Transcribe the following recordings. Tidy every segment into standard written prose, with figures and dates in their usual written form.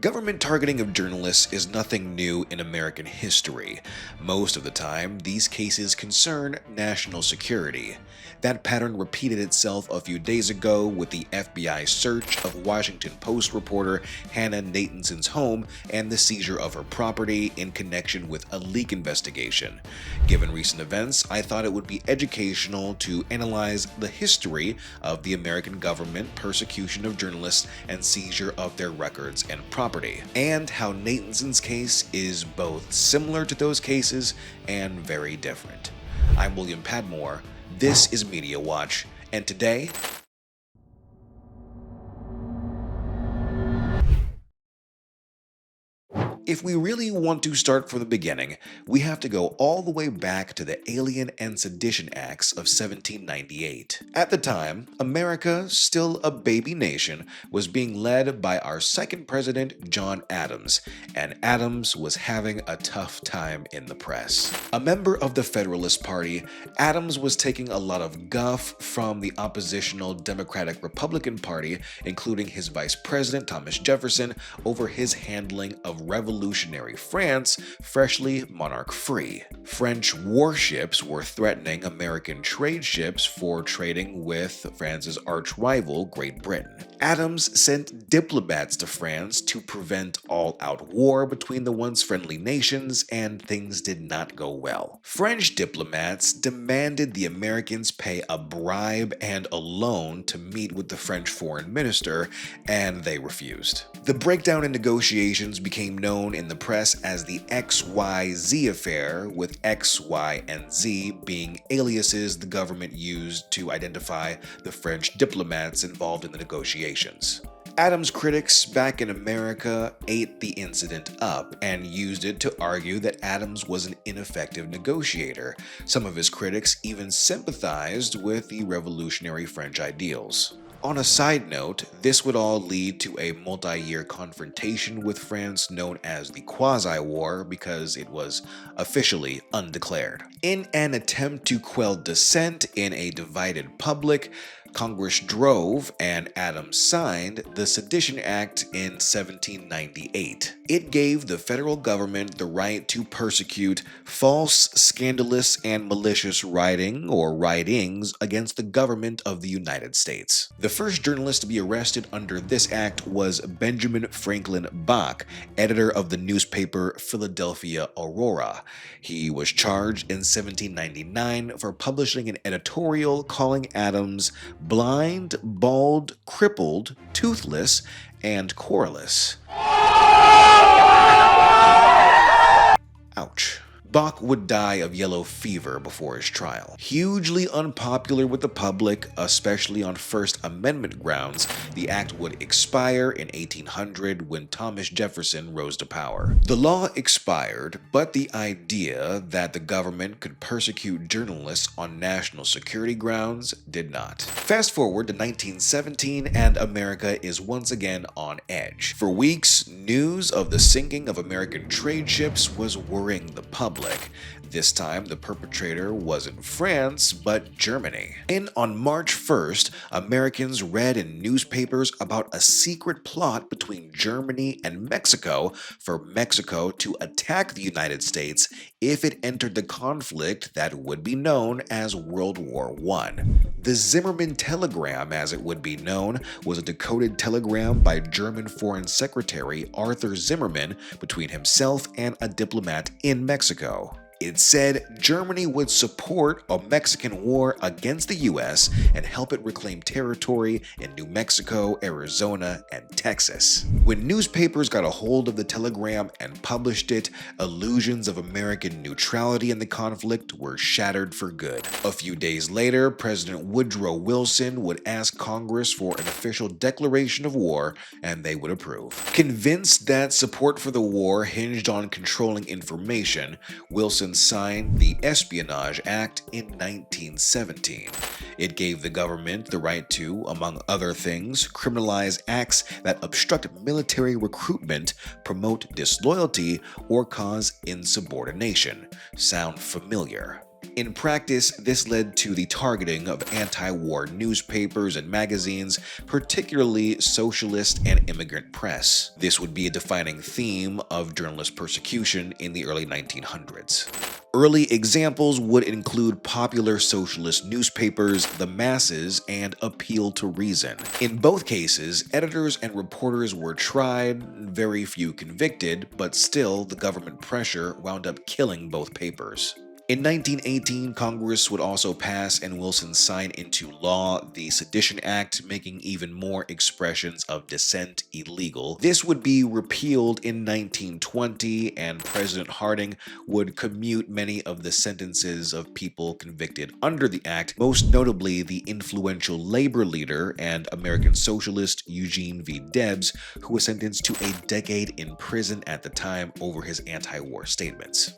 Government targeting of journalists is nothing new in American history. Most of the time, these cases concern national security. That pattern repeated itself a few days ago with the FBI search of Washington Post reporter Hannah Nathanson's home and the seizure of her property in connection with a leak investigation. Given recent events, I thought it would be educational to analyze the history of the American government persecution of journalists and seizure of their records and property, and how Nathanson's case is both similar to those cases and very different. I'm William Padmore. This is Media Watch, and today, if we really want to start from the beginning, we have to go all the way back to the Alien and Sedition Acts of 1798. At the time, America, still a baby nation, was being led by our second president, John Adams, and Adams was having a tough time in the press. A member of the Federalist Party, Adams was taking a lot of guff from the oppositional Democratic-Republican Party, including his vice president, Thomas Jefferson, over his handling of revolutionary France, freshly monarch-free. French warships were threatening American trade ships for trading with France's arch-rival, Great Britain. Adams sent diplomats to France to prevent all-out war between the once friendly nations, and things did not go well. French diplomats demanded the Americans pay a bribe and a loan to meet with the French foreign minister, and they refused. The breakdown in negotiations became known in the press as the XYZ affair, with X, Y, and Z being aliases the government used to identify the French diplomats involved in the negotiations. Adams' critics back in America ate the incident up and used it to argue that Adams was an ineffective negotiator. Some of his critics even sympathized with the revolutionary French ideals. On a side note, this would all lead to a multi-year confrontation with France known as the Quasi-War because it was officially undeclared. In an attempt to quell dissent in a divided public, Congress drove and Adams signed the Sedition Act in 1798. It gave the federal government the right to persecute false, scandalous, and malicious writing or writings against the government of the United States. The first journalist to be arrested under this act was Benjamin Franklin Bach, editor of the newspaper Philadelphia Aurora. He was charged in 1799 for publishing an editorial calling Adams blind, bald, crippled, toothless, and querulous. Ouch. Bach would die of yellow fever before his trial. Hugely unpopular with the public, especially on First Amendment grounds, the act would expire in 1800 when Thomas Jefferson rose to power. The law expired, but the idea that the government could persecute journalists on national security grounds did not. Fast forward to 1917 and America is once again on edge. For weeks, news of the sinking of American trade ships was worrying the public. This time, the perpetrator wasn't France, but Germany. And on March 1st, Americans read in newspapers about a secret plot between Germany and Mexico for Mexico to attack the United States if it entered the conflict that would be known as World War I. The Zimmermann telegram, as it would be known, was a decoded telegram by German Foreign Secretary Arthur Zimmermann between himself and a diplomat in Mexico. It said Germany would support a Mexican war against the US and help it reclaim territory in New Mexico, Arizona, and Texas. When newspapers got a hold of the telegram and published it, illusions of American neutrality in the conflict were shattered for good. A few days later, President Woodrow Wilson would ask Congress for an official declaration of war, and they would approve. Convinced that support for the war hinged on controlling information, Wilson signed the Espionage Act in 1917. It gave the government the right to, among other things, criminalize acts that obstruct military recruitment, promote disloyalty, or cause insubordination. Sound familiar? In practice, this led to the targeting of anti-war newspapers and magazines, particularly socialist and immigrant press. This would be a defining theme of journalist persecution in the early 1900s. Early examples would include popular socialist newspapers, the masses, and Appeal to Reason. In both cases, editors and reporters were tried, very few convicted, but still the government pressure wound up killing both papers. In 1918, Congress would also pass and Wilson sign into law the Sedition Act, making even more expressions of dissent illegal. This would be repealed in 1920, and President Harding would commute many of the sentences of people convicted under the act, most notably the influential labor leader and American socialist Eugene V. Debs, who was sentenced to a decade in prison at the time over his anti-war statements.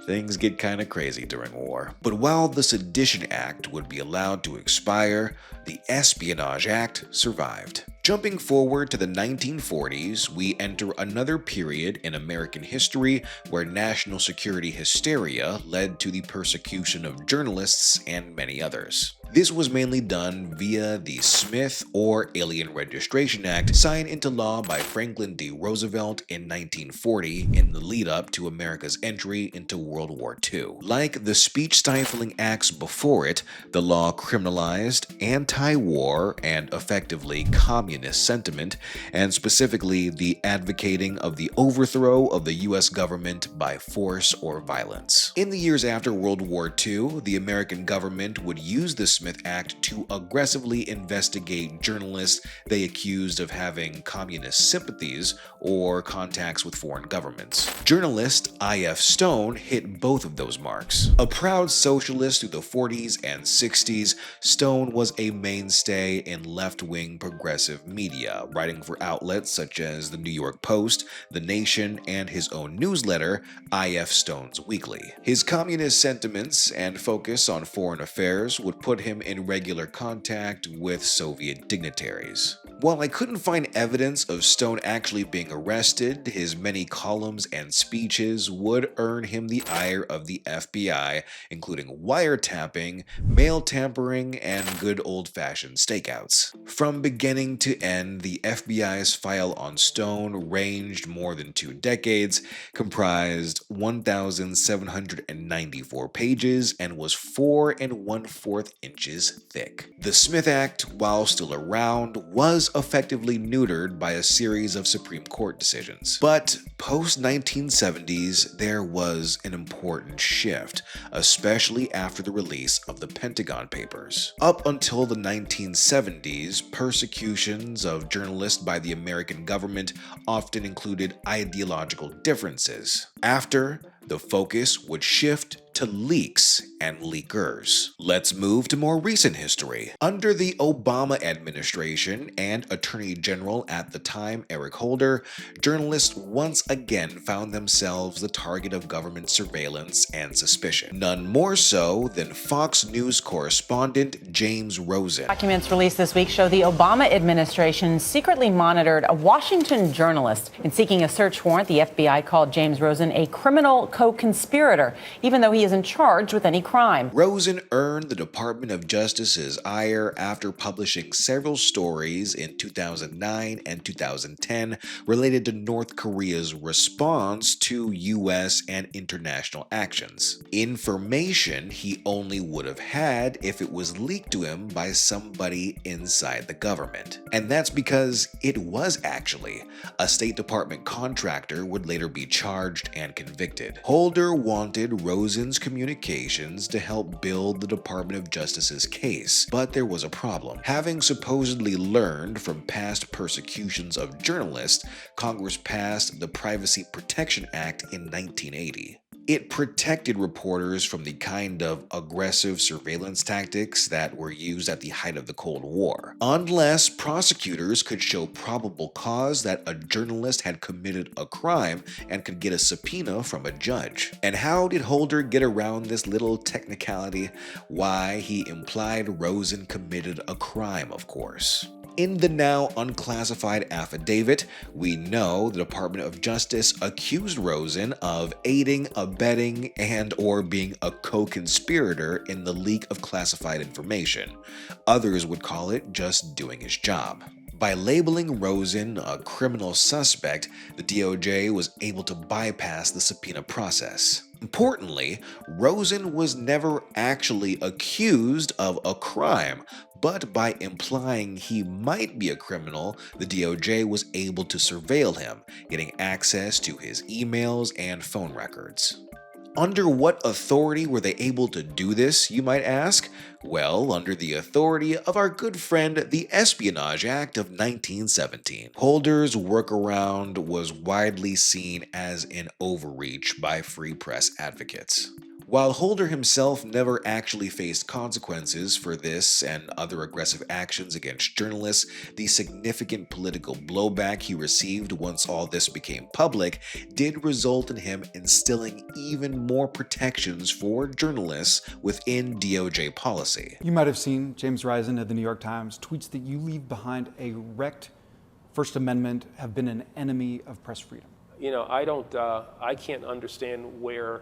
Things get kind of crazy during war. But while the Sedition Act would be allowed to expire, the Espionage Act survived. Jumping forward to the 1940s, we enter another period in American history where national security hysteria led to the persecution of journalists and many others. This was mainly done via the Smith or Alien Registration Act, signed into law by Franklin D. Roosevelt in 1940 in the lead-up to America's entry into World War II. Like the speech-stifling acts before it, the law criminalized anti-war and effectively communist sentiment, and specifically the advocating of the overthrow of the U.S. government by force or violence. In the years after World War II, the American government would use the Smith Act to aggressively investigate journalists they accused of having communist sympathies or contacts with foreign governments. Journalist I.F. Stone hit both of those marks. A proud socialist through the 40s and 60s, Stone was a mainstay in left-wing progressive media, writing for outlets such as the New York Post, The Nation, and his own newsletter, I.F. Stone's Weekly. His communist sentiments and focus on foreign affairs would put him in regular contact with Soviet dignitaries. While I couldn't find evidence of Stone actually being arrested, his many columns and speeches would earn him the ire of the FBI, including wiretapping, mail tampering, and good old-fashioned stakeouts. From beginning to end, the FBI's file on Stone ranged more than 2 decades, comprised 1,794 pages, and was 4 1/4 inches thick. The Smith Act, while still around, was effectively neutered by a series of Supreme Court decisions. But post-1970s, there was an important shift, especially after the release of the Pentagon Papers. Up until the 1970s, persecutions of journalists by the American government often included ideological differences. After, the focus would shift to leaks and leakers. Let's move to more recent history. Under the Obama administration and Attorney General at the time, Eric Holder, journalists once again found themselves the target of government surveillance and suspicion. None more so than Fox News correspondent James Rosen. Documents released this week show the Obama administration secretly monitored a Washington journalist. In seeking a search warrant, the FBI called James Rosen a criminal co-conspirator, even though he isn't charged with any crime. Rosen earned the Department of Justice's ire after publishing several stories in 2009 and 2010 related to North Korea's response to U.S. and international actions. Information he only would have had if it was leaked to him by somebody inside the government. And that's because it was actually. A State Department contractor would later be charged and convicted. Holder wanted Rosen's communications to help build the Department of Justice's case, but there was a problem. Having supposedly learned from past persecutions of journalists, Congress passed the Privacy Protection Act in 1980. It protected reporters from the kind of aggressive surveillance tactics that were used at the height of the Cold War, unless prosecutors could show probable cause that a journalist had committed a crime and could get a subpoena from a judge. And how did Holder get around this little technicality? Why, he implied Rosen committed a crime, of course. In the now unclassified affidavit, we know the Department of Justice accused Rosen of aiding, abetting, and/or being a co-conspirator in the leak of classified information. Others would call it just doing his job. By labeling Rosen a criminal suspect, the DOJ was able to bypass the subpoena process. Importantly, Rosen was never actually accused of a crime, but by implying he might be a criminal, the DOJ was able to surveil him, getting access to his emails and phone records. Under what authority were they able to do this, you might ask? Well, under the authority of our good friend, the Espionage Act of 1917. Holder's workaround was widely seen as an overreach by free press advocates. While Holder himself never actually faced consequences for this and other aggressive actions against journalists, the significant political blowback he received once all this became public did result in him instilling even more protections for journalists within DOJ policy. You might have seen James Risen of the New York Times tweets that you leave behind a wrecked First Amendment have been an enemy of press freedom. You know, I can't understand where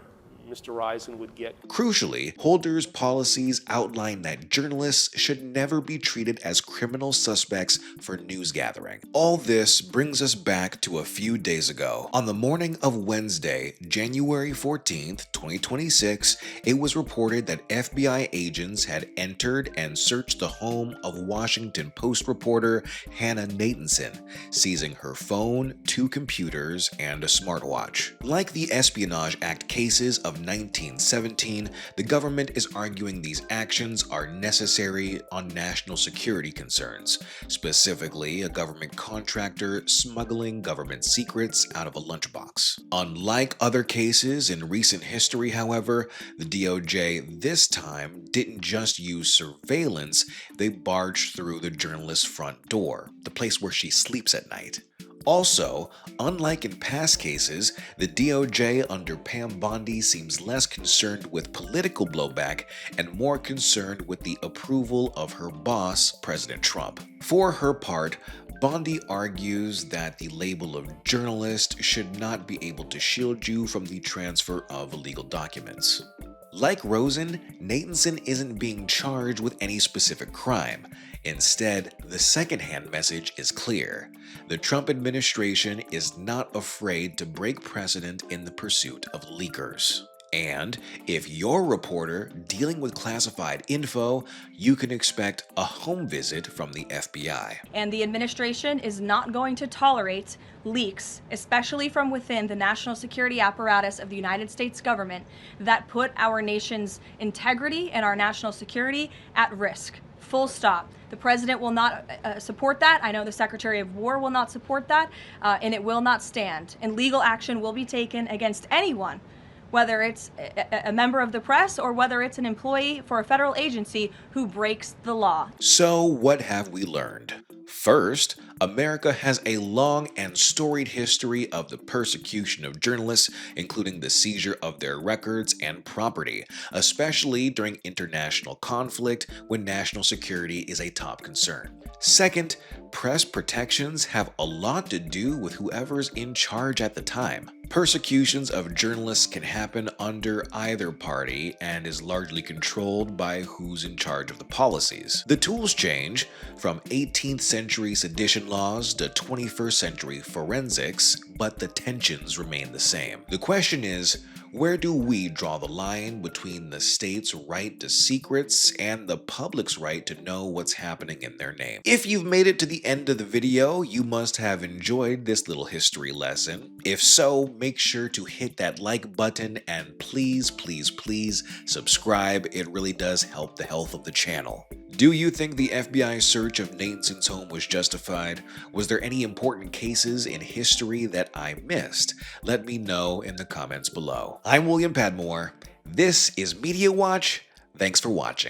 Mr. Risen would get. Crucially, Holder's policies outline that journalists should never be treated as criminal suspects for news gathering. All this brings us back to a few days ago. On the morning of Wednesday, January 14th, 2026, it was reported that FBI agents had entered and searched the home of Washington Post reporter Hannah Nathanson, seizing her phone, 2 computers, and a smartwatch. Like the Espionage Act cases of 1917, the government is arguing these actions are necessary on national security concerns, specifically a government contractor smuggling government secrets out of a lunchbox. Unlike other cases in recent history, however, the DOJ this time didn't just use surveillance, they barged through the journalist's front door, the place where she sleeps at night. Also, unlike in past cases, the DOJ under Pam Bondi seems less concerned with political blowback and more concerned with the approval of her boss, President Trump. For her part, Bondi argues that the label of journalist should not be able to shield you from the transfer of illegal documents. Like Rosen, Nathanson isn't being charged with any specific crime. Instead, the secondhand message is clear. The Trump administration is not afraid to break precedent in the pursuit of leakers. And if you're a reporter dealing with classified info, you can expect a home visit from the FBI. And the administration is not going to tolerate leaks, especially from within the national security apparatus of the United States government, that put our nation's integrity and our national security at risk. Full stop. The president will not support that. I know the Secretary of War will not support that, and it will not stand. And legal action will be taken against anyone, whether it's a member of the press or whether it's an employee for a federal agency who breaks the law. So what have we learned? First, America has a long and storied history of the persecution of journalists, including the seizure of their records and property, especially during international conflict when national security is a top concern. Second, press protections have a lot to do with whoever's in charge at the time. Persecutions of journalists can happen under either party and is largely controlled by who's in charge of the policies. The tools change from 18th century sedition laws to 21st century forensics, but the tensions remain the same. The question is, where do we draw the line between the state's right to secrets and the public's right to know what's happening in their name? If you've made it to the end of the video, you must have enjoyed this little history lesson. If so, make sure to hit that like button and please subscribe. It really does help the health of the channel. Do you think the FBI search of Nathanson's home was justified? Was there any important cases in history that I missed? Let me know in the comments below. I'm William Padmore. This is Media Watch. Thanks for watching.